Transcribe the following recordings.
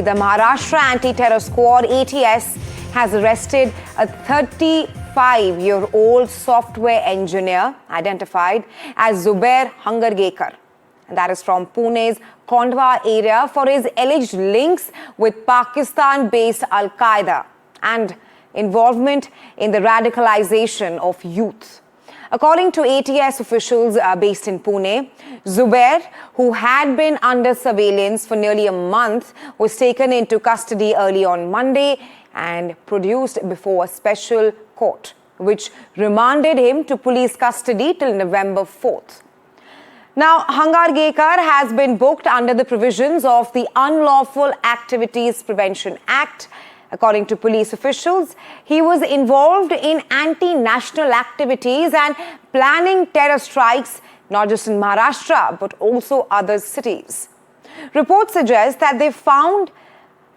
The Maharashtra Anti-Terrorism Squad, ATS, has arrested a 35-year-old software engineer identified as Zuber Hungargekar. And that is from Pune's Kondwa area for his alleged links with Pakistan-based Al-Qaeda and involvement in the radicalization of youth. According to ATS officials based in Pune, Zuber, who had been under surveillance for nearly a month, was taken into custody early on Monday and produced before a special court, which remanded him to police custody till November 4th. Now, Hungargekar has been booked under the provisions of the Unlawful Activities Prevention Act. According to police officials, he was involved in anti-national activities and planning terror strikes, not just in Maharashtra, but also other cities. Reports suggest that they found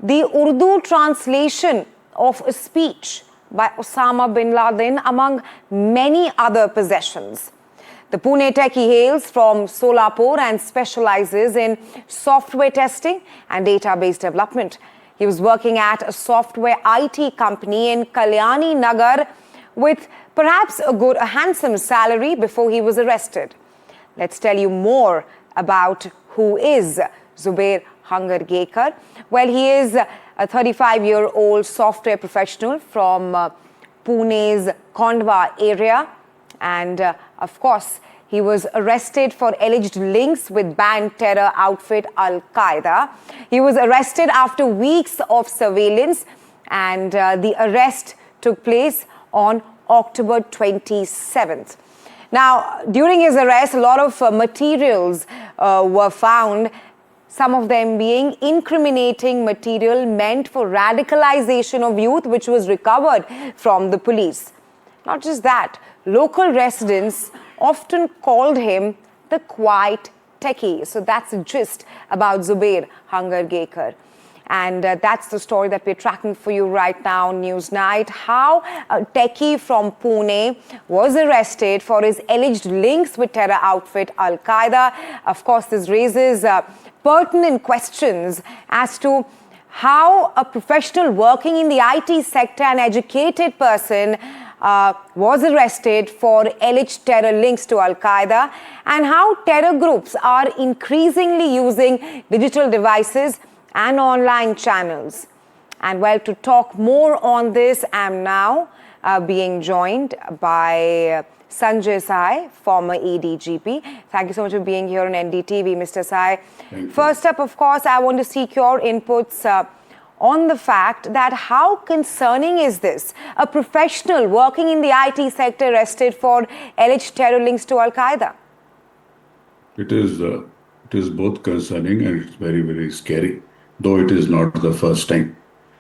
the Urdu translation of a speech by Osama Bin Laden among many other possessions. The Pune Techie hails from Solapur and specializes in software testing and database development. He was working at a software IT company in Kalyani Nagar with perhaps a handsome salary before he was arrested. Let's tell you more about who is Zuber Hungargekar. Well, he is a 35-year-old software professional from Pune's Kondwa area. And of course, he was arrested for alleged links with banned terror outfit Al-Qaeda. He was arrested after weeks of surveillance, and the arrest took place on October 27th. Now, during his arrest, a lot of materials were found, some of them being incriminating material meant for radicalization of youth, which was recovered from the police. Not just that, local residents often called him the quiet techie. So that's the gist about Zuber Hungargekar. And that's the story that we're tracking for you right now, Newsnight. How a techie from Pune was arrested for his alleged links with terror outfit Al-Qaeda. Of course, this raises pertinent questions as to how a professional working in the IT sector, an educated person, was arrested for alleged terror links to Al-Qaeda, and how terror groups are increasingly using digital devices and online channels. And well, to talk more on this, I'm now being joined by Sanjay Sai, former ADGP. Thank you so much for being here on NDTV, Mr. Sai. First up, of course, I want to seek your inputs on the fact that how concerning is this? A professional working in the IT sector arrested for alleged terror links to Al-Qaeda? It is both concerning and it's very, very scary, though it is not the first time.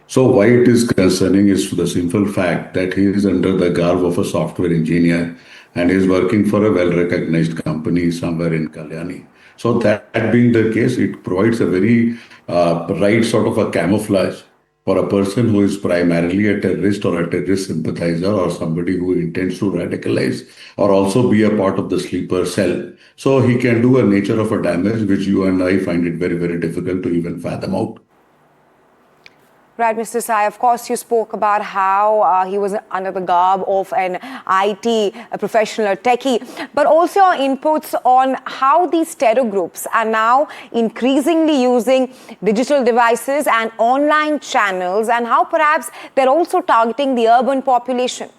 So why it is concerning is for the simple fact that he is under the garb of a software engineer and is working for a well-recognized company somewhere in Kalyani. So that being the case, it provides a very right sort of a camouflage for a person who is primarily a terrorist or a terrorist sympathizer or somebody who intends to radicalize or also be a part of the sleeper cell. So he can do a nature of a damage which you and I find it very, very difficult to even fathom out. Right, Mr. Sai, of course, you spoke about how he was under the garb of an IT professional techie, but also your inputs on how these terror groups are now increasingly using digital devices and online channels, and how perhaps they're also targeting the urban population.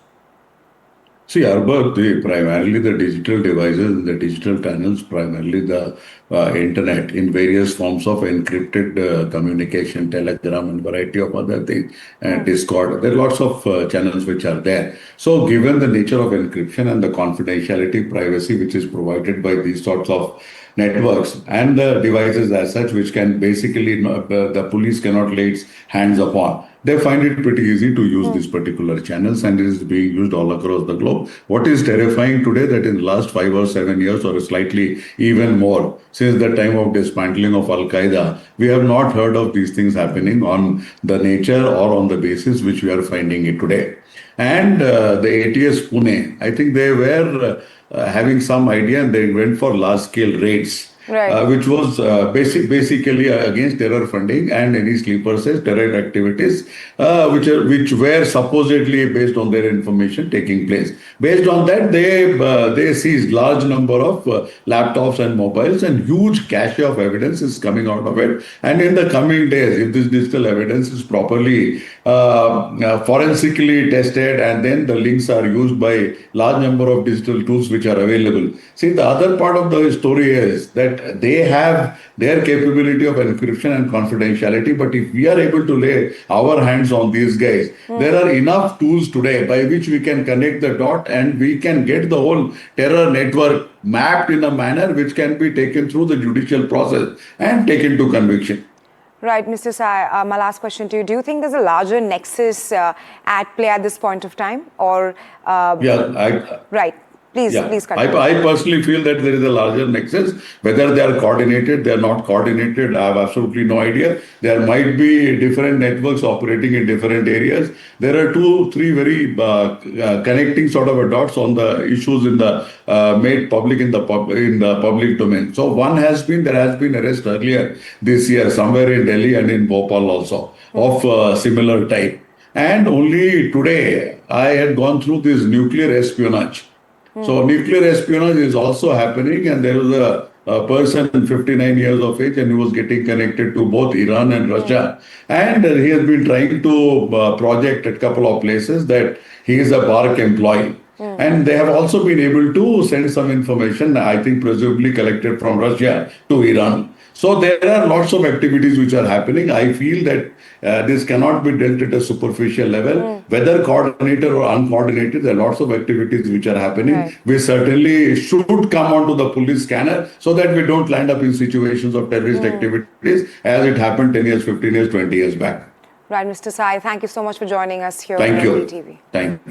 See, primarily the digital devices, the digital channels, primarily the internet in various forms of encrypted communication, Telegram and variety of other things, and Discord. There are lots of channels which are there. So given the nature of encryption and the confidentiality, privacy which is provided by these sorts of networks and the devices as such, which can basically, the police cannot lay its hands upon, they find it pretty easy to use these particular channels, and it is being used all across the globe. What is terrifying today that in the last 5 or 7 years or slightly even more, since the time of dismantling of Al-Qaeda, we have not heard of these things happening on the nature or on the basis which we are finding it today. And the ATS Pune, I think they were having some idea and they went for large-scale raids. Right. which was basically against terror funding and any sleeper cells, terror activities, which were supposedly based on their information taking place. Based on that, they seized large number of laptops and mobiles, and huge cache of evidence is coming out of it. And in the coming days, if this digital evidence is properly forensically tested, and then the links are used by large number of digital tools which are available. See, the other part of the story is that they have their capability of encryption and confidentiality, but if we are able to lay our hands on these guys, there are enough tools today by which we can connect the dot and we can get the whole terror network mapped in a manner which can be taken through the judicial process and taken to conviction. Right, Mr. Sai, my last question to you. Do you think there's a larger nexus at play at this point of time? Or right. Please continue. I personally feel that there is a larger nexus. Whether they are coordinated, they are not coordinated, I have absolutely no idea. There might be different networks operating in different areas. There are 2-3 very connecting sort of dots on the issues in the made public in the public domain. So there has been arrest earlier this year somewhere in Delhi and in Bhopal also of similar type. And only today I had gone through this nuclear espionage. So nuclear espionage is also happening, and there was a person 59 years of age, and he was getting connected to both Iran and Russia. And he has been trying to project at a couple of places that he is a BARC employee. And they have also been able to send some information, I think presumably collected from Russia, to Iran. So there are lots of activities which are happening. I feel that this cannot be dealt at a superficial level. Whether coordinated or uncoordinated, there are lots of activities which are happening. Right. We certainly should come onto the police scanner so that we don't land up in situations of terrorist activities as it happened 10 years, 15 years, 20 years back. Right, Mr. Sai, thank you so much for joining us here on NDTV. Thank you.